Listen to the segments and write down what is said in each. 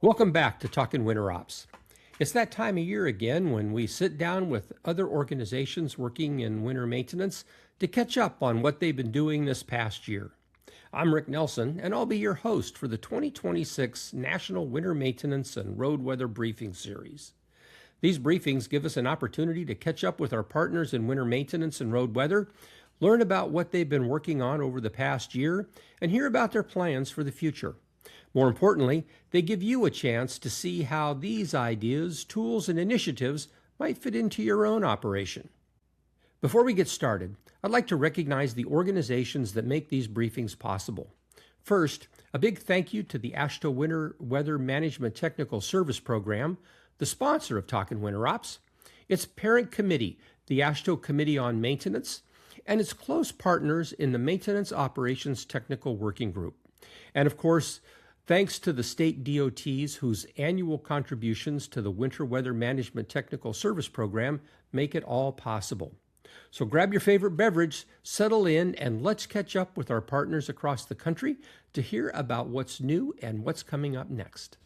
Welcome back to Talking Winter Ops. It's that time of year again when we sit down with other organizations working in winter maintenance to catch up on what they've been doing this past year. I'm Rick Nelson, and I'll be your host for the 2026 National Winter Maintenance and Road Weather Briefing Series. These briefings give us an opportunity to catch up with our partners in winter maintenance and road weather, learn about what they've been working on over the past year, and hear about their plans for the future. More importantly, they give you a chance to see how these ideas, tools, and initiatives might fit into your own operation. Before we get started, I'd like to recognize the organizations that make these briefings possible. First, a big thank you to the AASHTO Winter Weather Management Technical Service Program, the sponsor of Talkin' Winter Ops, its parent committee, the AASHTO Committee on Maintenance, and its close partners in the Maintenance Operations Technical Working Group. And of course, thanks to the state DOTs whose annual contributions to the Winter Weather Management Technical Service Program make it all possible. So grab your favorite beverage, settle in, and let's catch up with our partners across the country to hear about what's new and what's coming up next.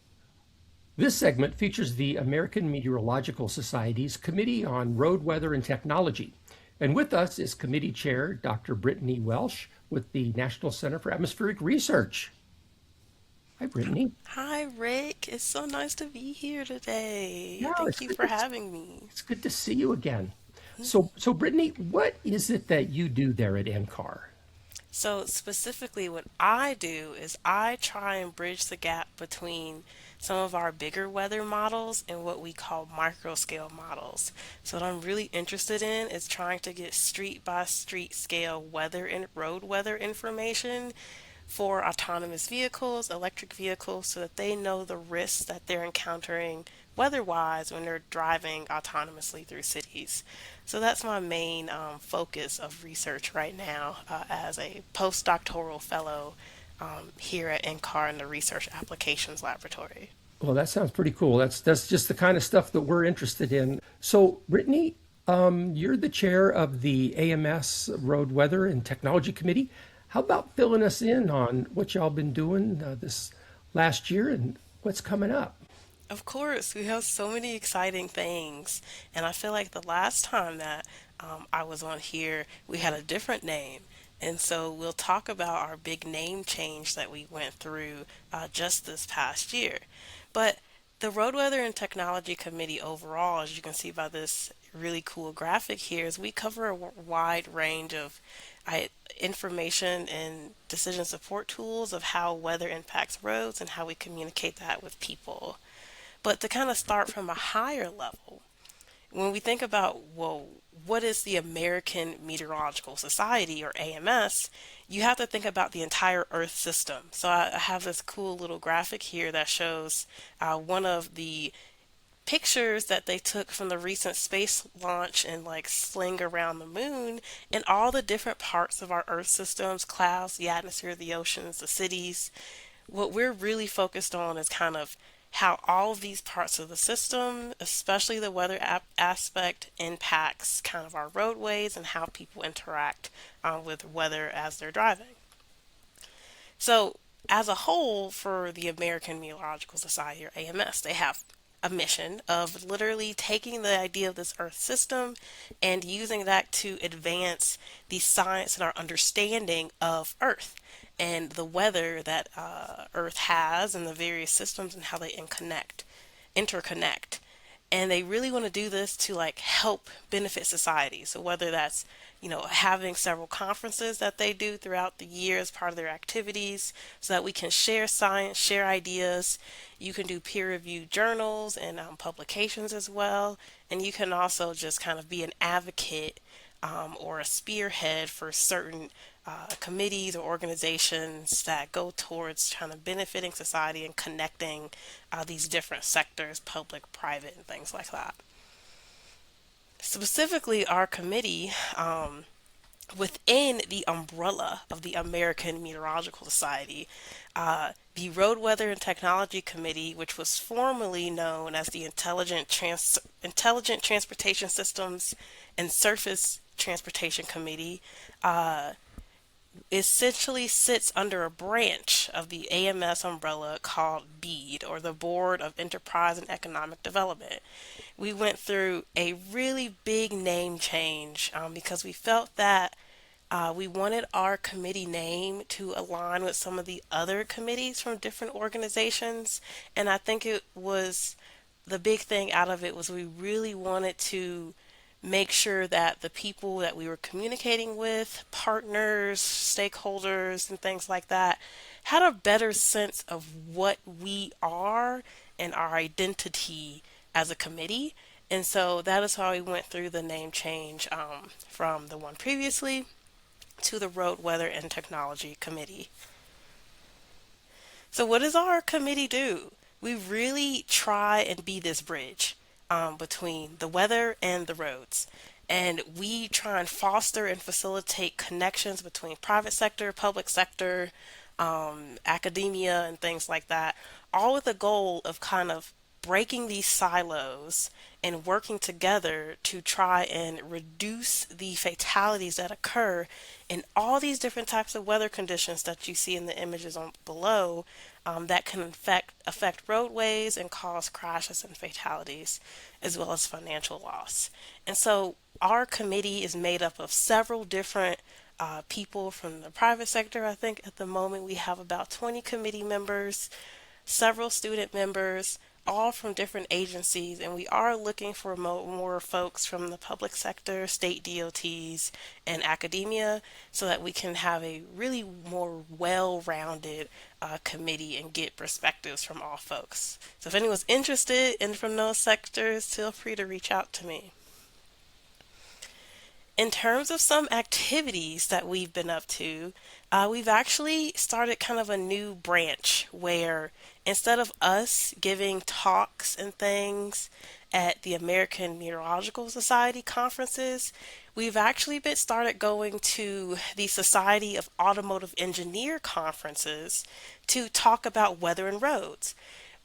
This segment features the American Meteorological Society's Committee on Road Weather and Technology. And with us is Committee Chair Dr. Brittany Welsh with the National Center for Atmospheric Research. Hi, Brittany. Hi, Rick. It's so nice to be here today. Yeah, Thank you for having me. it's good to see you again. So Brittany, what is it that you do there at NCAR? So, specifically, what I do is I try and bridge the gap between some of our bigger weather models and what we call micro scale models. So, what I'm really interested in is trying to get street by street scale weather and road weather information for autonomous vehicles, electric vehicles, so that they know the risks that they're encountering weather-wise when they're driving autonomously through cities. So that's my main focus of research right now as a postdoctoral fellow here at NCAR in the Research Applications Laboratory. Well, that sounds pretty cool. That's just the kind of stuff that we're interested in. So, Brittany, you're the chair of the AMS Road Weather and Technology Committee. How about filling us in on what y'all been doing this last year and what's coming up? Of course, we have so many exciting things, and I feel like the last time that I was on here, we had a different name. And so we'll talk about our big name change that we went through just this past year. But the Road Weather and Technology Committee overall, as you can see by this really cool graphic here, is we cover a wide range of I, information and decision support tools of how weather impacts roads and how we communicate that with people. But to kind of start from a higher level, when we think about, well, what is the American Meteorological Society or AMS, you have to think about the entire Earth system. So I have this cool little graphic here that shows one of the pictures that they took from the recent space launch and like sling around the moon and all the different parts of our Earth systems, clouds, the atmosphere, the oceans, the cities. What we're really focused on is kind of how all of these parts of the system, especially the weather aspect, impacts kind of our roadways and how people interact with weather as they're driving. So, as a whole, for the American Meteorological Society or AMS, they have a mission of literally taking the idea of this Earth system and using that to advance the science and our understanding of Earth and the weather that Earth has and the various systems and how they interconnect. And they really want to do this to like help benefit society. So whether that's having several conferences that they do throughout the year as part of their activities so that we can share science, share ideas. You can do peer-reviewed journals and publications as well. And you can also just kind of be an advocate or a spearhead for certain committees or organizations that go towards kind of benefiting society and connecting these different sectors, public, private, and things like that. Specifically, our committee, within the umbrella of the American Meteorological Society, the Road Weather and Technology Committee, which was formerly known as the Intelligent Transportation Systems and Surface Transportation Committee, essentially sits under a branch of the AMS umbrella called BEAD, or the Board of Enterprise and Economic Development. We went through a really big name change because we felt that we wanted our committee name to align with some of the other committees from different organizations. And I think it was the big thing out of it was we really wanted to make sure that the people that we were communicating with, partners, stakeholders, and things like that, had a better sense of what we are and our identity as a committee. And so that is how we went through the name change from the one previously to the Road, Weather, and Technology Committee. So, what does our committee do? We really try and be this bridge between the weather and the roads. And we try and foster and facilitate connections between private sector, public sector, academia, and things like that, all with the goal of kind of breaking these silos and working together to try and reduce the fatalities that occur in all these different types of weather conditions that you see in the images on below, that can affect roadways and cause crashes and fatalities, as well as financial loss. And so our committee is made up of several different people from the private sector. I think at the moment we have about 20 committee members, several student members, all from different agencies, and we are looking for more folks from the public sector, state DOTs, and academia so that we can have a really more well-rounded committee and get perspectives from all folks. So if anyone's interested in from those sectors, feel free to reach out to me. In terms of some activities that we've been up to, we've actually started kind of a new branch where instead of us giving talks and things at the American Meteorological Society conferences, we've actually been started going to the Society of Automotive Engineer conferences to talk about weather and roads.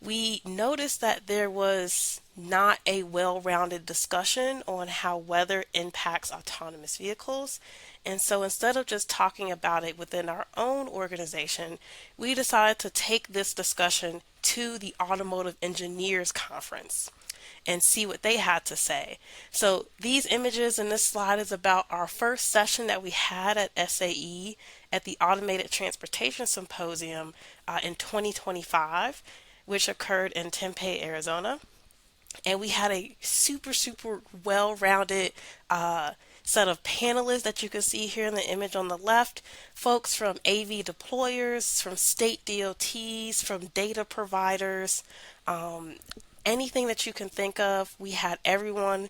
We noticed that there was not a well rounded discussion on how weather impacts autonomous vehicles. And so instead of just talking about it within our own organization, we decided to take this discussion to the Automotive Engineers Conference and see what they had to say. So these images in this slide is about our first session that we had at SAE at the Automated Transportation Symposium in 2025, which occurred in Tempe, Arizona. And we had a super well-rounded set of panelists that you can see here in the image on the left. Folks from AV deployers, from state DOTs, from data providers, anything that you can think of. We had everyone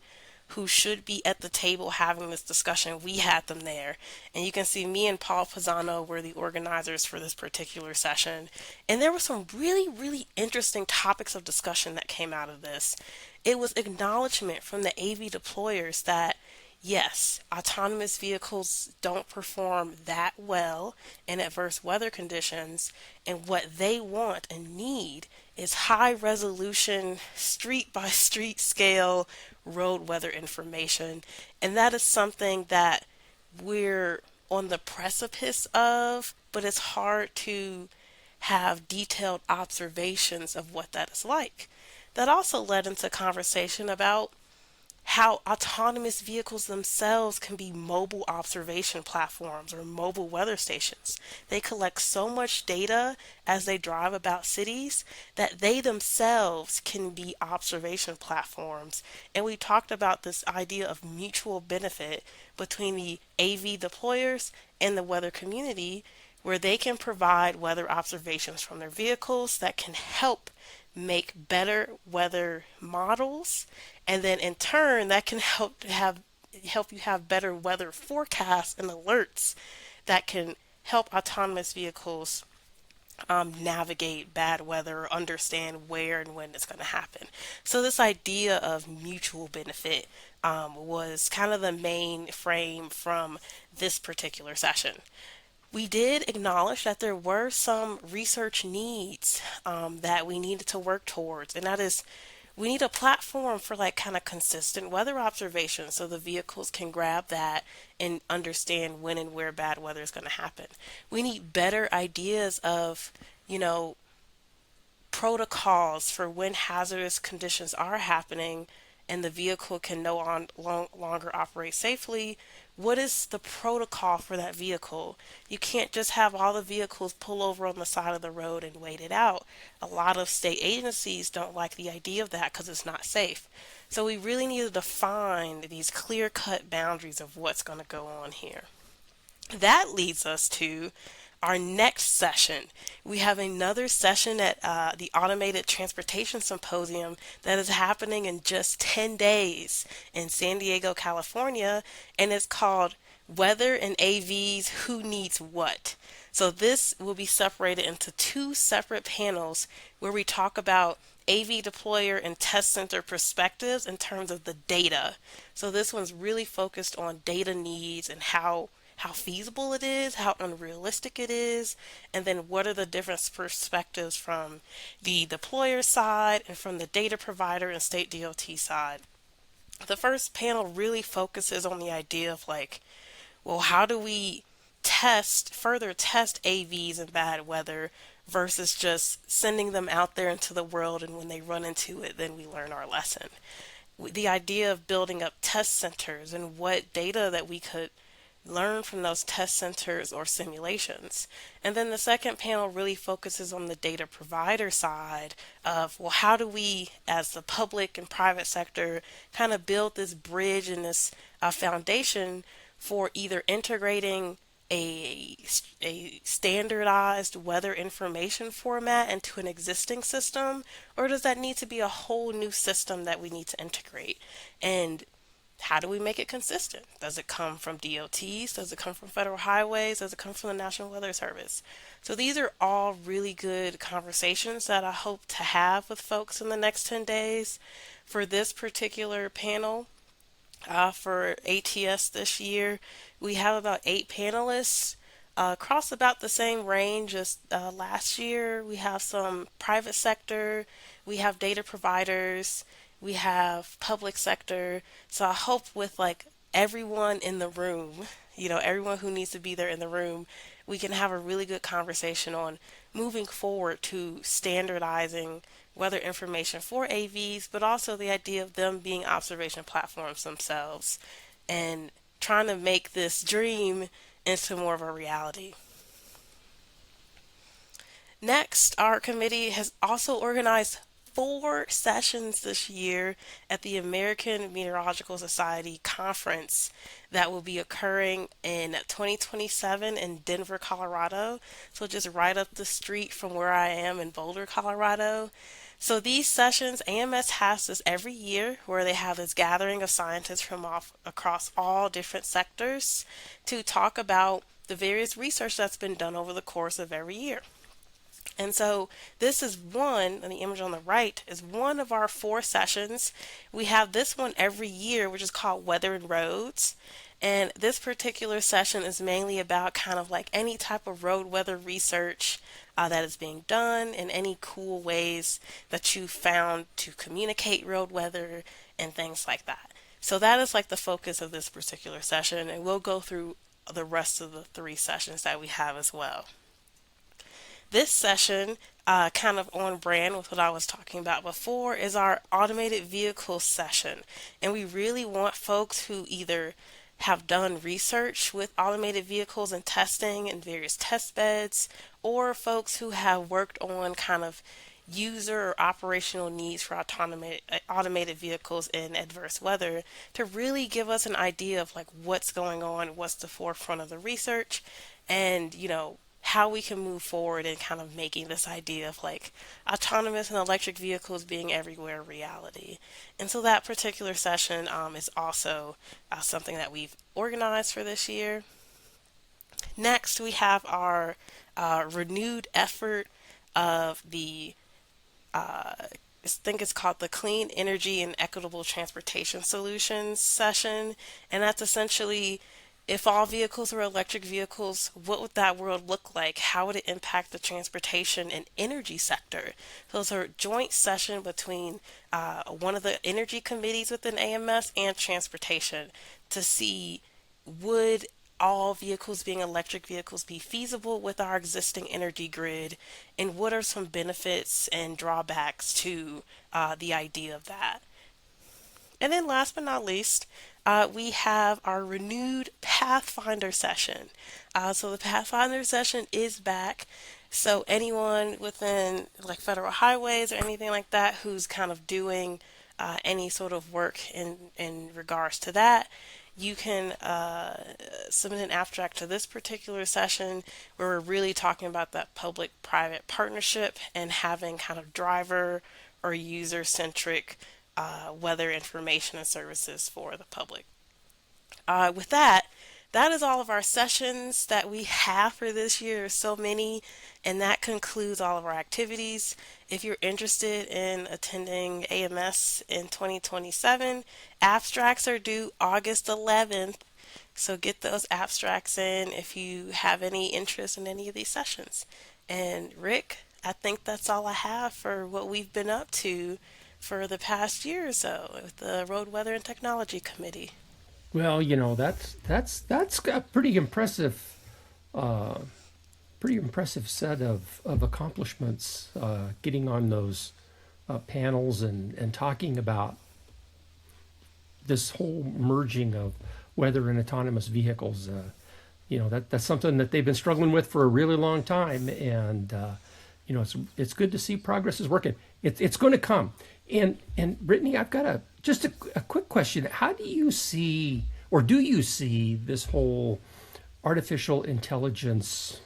who should be at the table having this discussion. We had them there. And you can see me and Paul Pisano were the organizers for this particular session. And there were some really interesting topics of discussion that came out of this. It was acknowledgement from the AV deployers that yes, autonomous vehicles don't perform that well in adverse weather conditions, and what they want and need is high resolution, street by street scale road weather information. And that is something that we're on the precipice of, but it's hard to have detailed observations of what that is like. That also led into conversation about how autonomous vehicles themselves can be mobile observation platforms or mobile weather stations. They collect so much data as they drive about cities that they themselves can be observation platforms. And we talked about this idea of mutual benefit between the AV deployers and the weather community, where they can provide weather observations from their vehicles that can help make better weather models, and then in turn that can help you have better weather forecasts and alerts that can help autonomous vehicles navigate bad weather or understand where and when it's going to happen. So this idea of mutual benefit was kind of the main frame from this particular session. We did acknowledge that there were some research needs that we needed to work towards, and that is we need a platform for like kind of consistent weather observation so the vehicles can grab that and understand when and where bad weather is going to happen. We need better ideas of, you know, protocols for when hazardous conditions are happening and the vehicle can longer operate safely. What is the protocol for that vehicle? You can't just have all the vehicles pull over on the side of the road and wait it out. A lot of state agencies don't like the idea of that because it's not safe. So we really need to define these clear cut boundaries of what's going to go on here. That leads us to our next session. We have another session at the Automated Transportation Symposium that is happening in just 10 days in San Diego, California, and it's called Weather and AVs, Who Needs What? So this will be separated into two separate panels where we talk about AV deployer and test center perspectives in terms of the data. So this one's really focused on data needs and how feasible it is, how unrealistic it is, and then what are the different perspectives from the deployer side and from the data provider and state DOT side. The first panel really focuses on the idea of like, well, how do we further test AVs in bad weather versus just sending them out there into the world, and when they run into it, then we learn our lesson. The idea of building up test centers and what data that we could learn from those test centers or simulations. And then the second panel really focuses on the data provider side of, well, how do we, as the public and private sector, kind of build this bridge and this foundation for either integrating a standardized weather information format into an existing system, or does that need to be a whole new system that we need to integrate? And how do we make it consistent? Does it come from DOTs? Does it come from federal highways? Does it come from the National Weather Service? So these are all really good conversations that I hope to have with folks in the next 10 days. For this particular panel, for ATS this year, we have about 8 panelists across about the same range as last year. We have some private sector, we have data providers, we have public sector. So I hope with like everyone in the room, everyone who needs to be there in the room, we can have a really good conversation on moving forward to standardizing weather information for AVs, but also the idea of them being observation platforms themselves and trying to make this dream into more of a reality. Next, our committee has also organized 4 sessions this year at the American Meteorological Society conference that will be occurring in 2027 in Denver, Colorado. So just right up the street from where I am in Boulder, Colorado. So these sessions, AMS has this every year where they have this gathering of scientists from across all different sectors to talk about the various research that's been done over the course of every year. And so this is one, and the image on the right is one of our 4 sessions. We have this one every year, which is called Weather and Roads. And this particular session is mainly about kind of like any type of road weather research that is being done and any cool ways that you found to communicate road weather and things like that. So that is like the focus of this particular session, and we'll go through the rest of the 3 sessions that we have as well. This session, kind of on brand with what I was talking about before, is our automated vehicle session. And we really want folks who either have done research with automated vehicles and testing in various test beds, or folks who have worked on kind of user or operational needs for automated vehicles in adverse weather, to really give us an idea of like what's going on, what's the forefront of the research, and how we can move forward in kind of making this idea of like autonomous and electric vehicles being everywhere a reality. And so that particular session is also something that we've organized for this year. Next, we have our renewed effort of the I think it's called the Clean Energy and Equitable Transportation Solutions session, and that's essentially If all vehicles were electric vehicles, what would that world look like? How would it impact the transportation and energy sector? So it's a joint session between one of the energy committees within AMS and transportation to see, would all vehicles being electric vehicles be feasible with our existing energy grid, and what are some benefits and drawbacks to the idea of that? And then last but not least, we have our renewed Pathfinder session. So the Pathfinder session is back. So anyone within like federal highways or anything like that who's kind of doing any sort of work in regards to that, you can submit an abstract to this particular session where we're really talking about that public-private partnership and having kind of driver or user-centric weather information and services for the public. With that, that is all of our sessions that we have for this year. There's so many, and that concludes all of our activities. If you're interested in attending AMS in 2027, abstracts are due August 11th. So get those abstracts in if you have any interest in any of these sessions. And Rick, I think that's all I have for what we've been up to for the past year or so with the Road Weather and Technology Committee. Well, that's a pretty impressive set of accomplishments. Getting on those panels and talking about this whole merging of weather and autonomous vehicles. That's something that they've been struggling with for a really long time, and it's good to see progress is working. It's going to come. And Brittany, I've got just a quick question. How do you see, or do you see, this whole artificial intelligence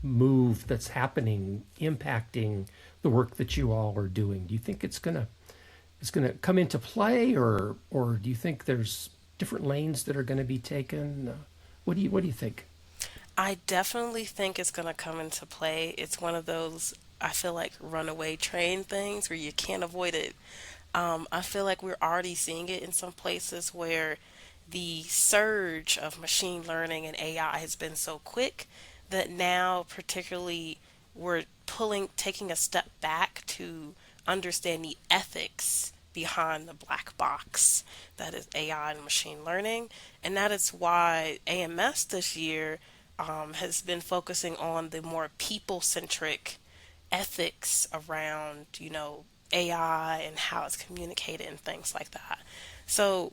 move that's happening impacting the work that you all are doing? Do you think it's gonna come into play, or do you think there's different lanes that are going to be taken? What do you think? I definitely think it's going to come into play. It's one of those, I feel like, runaway train things where you can't avoid it. I feel like we're already seeing it in some places where the surge of machine learning and AI has been so quick that now, particularly, we're taking a step back to understand the ethics behind the black box that is AI and machine learning. And that is why AMS this year has been focusing on the more people-centric ethics around, AI and how it's communicated and things like that. So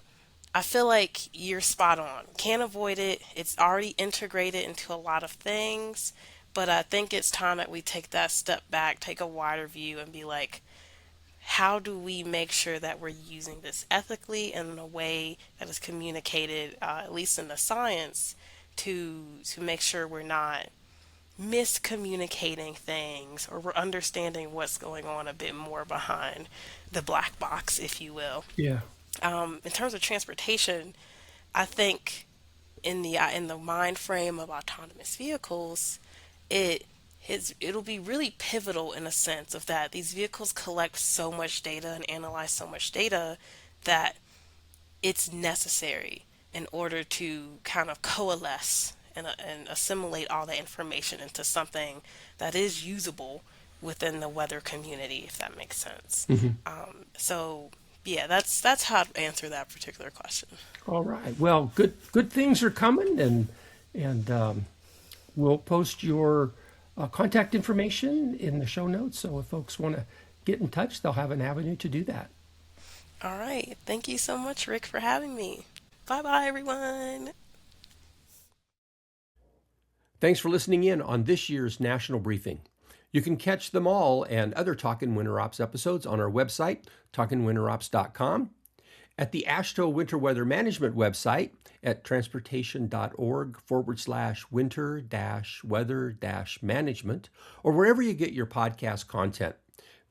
I feel like you're spot on. Can't avoid it. It's already integrated into a lot of things, but I think it's time that we take that step back, take a wider view, and be like, how do we make sure that we're using this ethically and in a way that is communicated, at least in the science, to make sure we're not miscommunicating things, or we're understanding what's going on a bit more behind the black box, if you will. Yeah. In terms of transportation, I think in the mind frame of autonomous vehicles, it'll be really pivotal in a sense of that these vehicles collect so much data and analyze so much data that it's necessary in order to kind of coalesce and assimilate all the information into something that is usable within the weather community, if that makes sense. So yeah, that's how to answer that particular question. All right. Well, good things are coming, and we'll post your contact information in the show notes. So if folks want to get in touch, they'll have an avenue to do that. All right. Thank you so much, Rick, for having me. Bye bye, everyone. Thanks for listening in on this year's National Briefing. You can catch them all and other Talkin' Winter Ops episodes on our website, talkinwinterops.com, at the AASHTO Winter Weather Management website at transportation.org/winter-weather-management, or wherever you get your podcast content.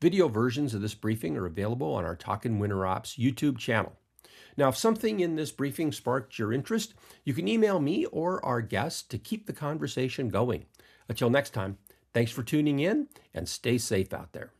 Video versions of this briefing are available on our Talkin' Winter Ops YouTube channel. Now, if something in this briefing sparked your interest, you can email me or our guests to keep the conversation going. Until next time, thanks for tuning in, and stay safe out there.